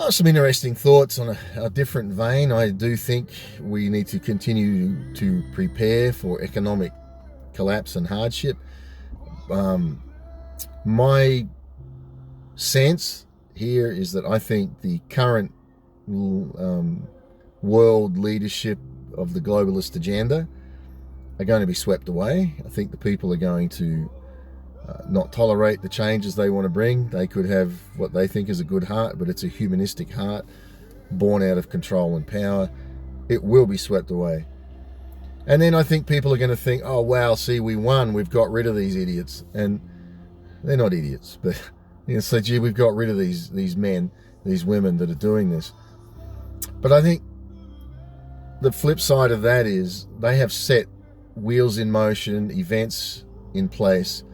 Some interesting thoughts on a different vein. I do think we need to continue to prepare for economic collapse and hardship. Um, my sense here is that I think the current world leadership of the globalist agenda are going to be swept away. I think the people are going to not tolerate the changes they want to bring. They could have what they think is a good heart, but it's a humanistic heart born out of control and power. It will be swept away. And then I think people are going to think, oh, wow, see, we won. We've got rid of these idiots. And they're not idiots, but so, gee, we've got rid of these men, these women that are doing this. But I think the flip side of that is they have set wheels in motion, events in place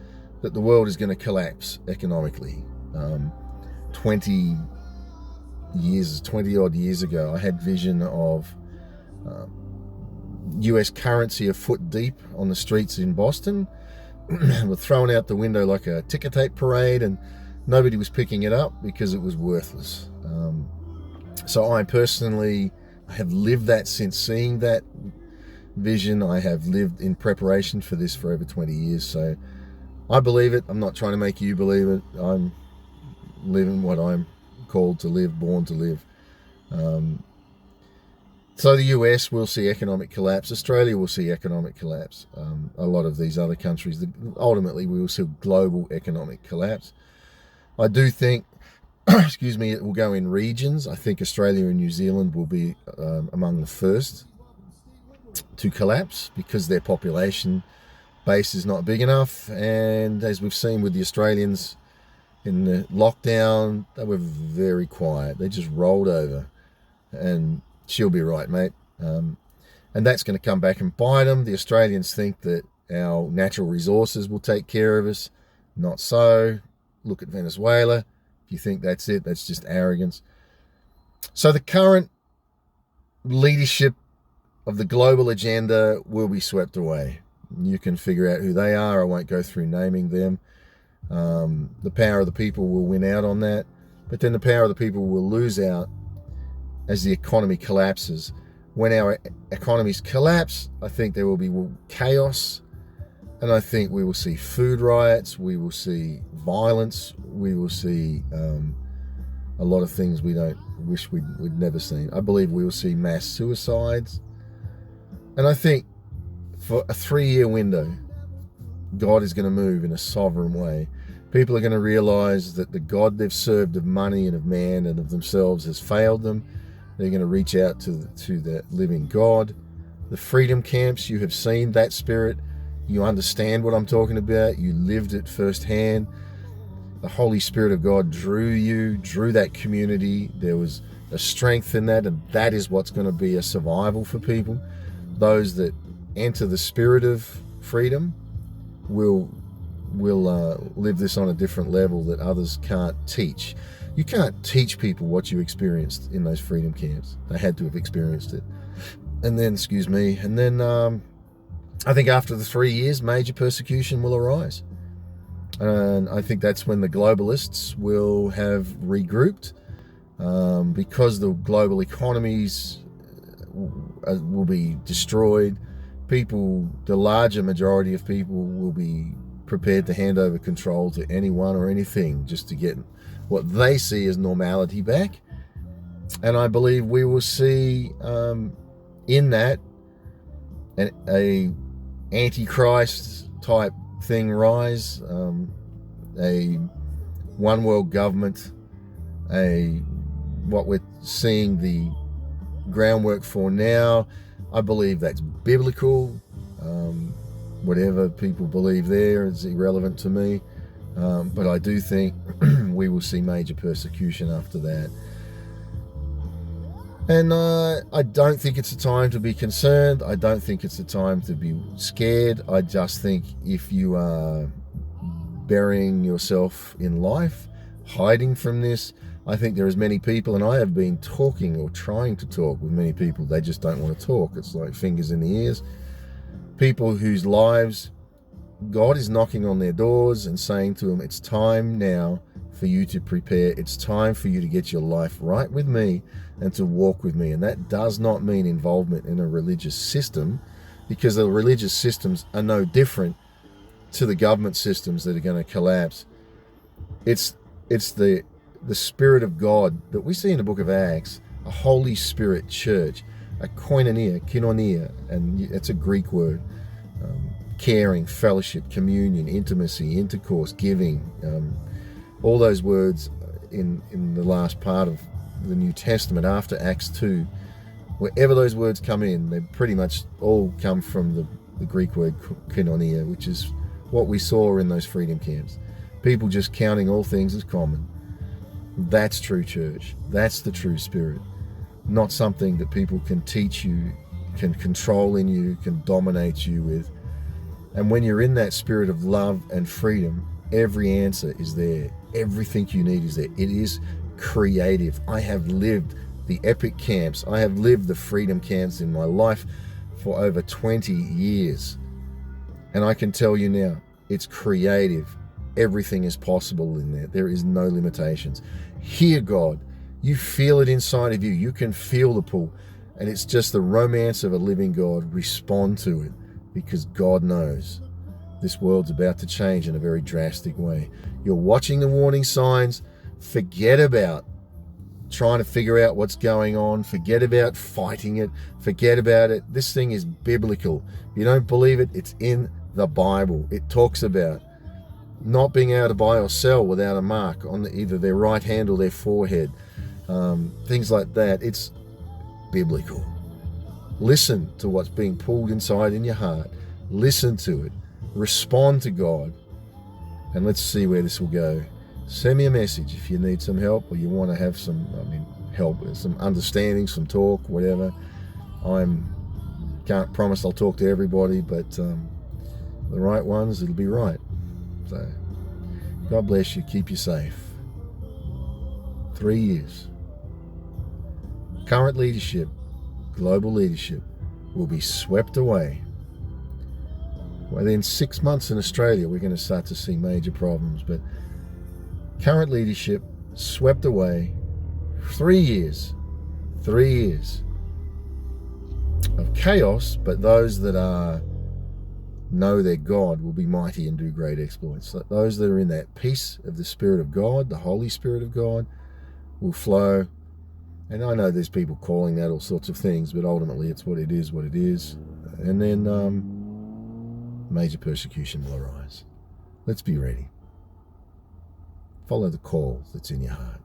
that the world is going to collapse economically. 20 odd years ago, I had vision of US currency a foot deep on the streets in Boston. Were thrown out the window like a ticker tape parade, and nobody was picking it up because it was worthless. So I personally have lived that since seeing that vision. I have lived in preparation for this for over 20 years. So I believe it. I'm not trying to make you believe it. I'm living what I'm called to live, born to live. So the US will see economic collapse. Australia will see economic collapse. A lot of these other countries, ultimately we will see global economic collapse. I do think, excuse me, it will go in regions. I think Australia and New Zealand will be among the first to collapse because their population base is not big enough. And as we've seen with the Australians in the lockdown, they were very quiet. They just rolled over. And she'll be right, mate. And that's going to come back and bite them. The Australians think that our natural resources will take care of us. Not so. Look at Venezuela. If you think that's it, that's just arrogance. So the current leadership of the global agenda will be swept away. You can figure out who they are. I won't go through naming them. The power of the people will win out on that. But then the power of the people will lose out as the economy collapses. When our economies collapse, I think there will be chaos, and I think we will see food riots, we will see violence, we will see a lot of things we don't wish we'd never seen. I believe we will see mass suicides, and I think for a 3-year window, God is going to move in a sovereign way. People are going to realize that the God they've served of money and of man and of themselves has failed them. They're going to reach out to the living God. The freedom camps, you have seen that spirit. You understand what I'm talking about. You lived it firsthand. The Holy Spirit of God drew that community. There was a strength in that, and that is what's going to be a survival for people. Those that enter the spirit of freedom will live this on a different level that others can't teach. You can't teach people what you experienced in those freedom camps. They had to have experienced it. And then, I think after the 3 years, major persecution will arise. And I think that's when the globalists will have regrouped, because the global economies will be destroyed. The larger majority of people will be prepared to hand over control to anyone or anything just to get what they see as normality back. And I believe we will see in that a antichrist type thing rise, a one world government, what we're seeing the groundwork for now. I believe that's biblical. Whatever people believe there is irrelevant to me. But I do think we will see major persecution after that. And I don't think it's a time to be concerned. I don't think it's a time to be scared. I just think if you are burying yourself in life, hiding from this, I think there is many people, and I have been talking or trying to talk with many people, they just don't want to talk. It's like fingers in the ears. People whose lives, God is knocking on their doors and saying to them, it's time now for you to prepare. It's time for you to get your life right with me and to walk with me. And that does not mean involvement in a religious system, because the religious systems are no different to the government systems that are going to collapse. It's the Spirit of God that we see in the book of Acts, a Holy Spirit church, a koinonia, and it's a Greek word, caring, fellowship, communion, intimacy, intercourse, giving, all those words in the last part of the New Testament after Acts 2, wherever those words come in, they pretty much all come from the Greek word koinonia, which is what we saw in those freedom camps. People just counting all things as common. That's true church. That's the true spirit. Not something that people can teach you, can control in you, can dominate you with. And when you're in that spirit of love and freedom, every answer is there. Everything you need is there. It is creative. I have lived the epic camps. I have lived the freedom camps in my life for over 20 years. And I can tell you now, it's creative. Everything is possible in there. There is no limitations. Hear God. You feel it inside of you. You can feel the pull. And it's just the romance of a living God. Respond to it, because God knows this world's about to change in a very drastic way. You're watching the warning signs. Forget about trying to figure out what's going on. Forget about fighting it. Forget about it. This thing is biblical. If you don't believe it, it's in the Bible. It talks about not being able to buy or sell without a mark on either their right hand or their forehead. Things like that. It's biblical. Listen to what's being pulled inside in your heart. Listen to it. Respond to God. And let's see where this will go. Send me a message if you need some help, or you want to have some help, some understanding, some talk, whatever. Can't promise I'll talk to everybody, but the right ones, it'll be right. So God bless you. Keep you safe. 3 years. Current leadership, global leadership, will be swept away. Within 6 months in Australia, we're going to start to see major problems. But current leadership swept away. 3 years. 3 years of chaos, but those that know their God will be mighty and do great exploits. So those that are in that peace of the Spirit of God, the Holy Spirit of God, will flow. And I know there's people calling that all sorts of things, but ultimately it's what it is, what it is. And then major persecution will arise. Let's be ready. Follow the call that's in your heart.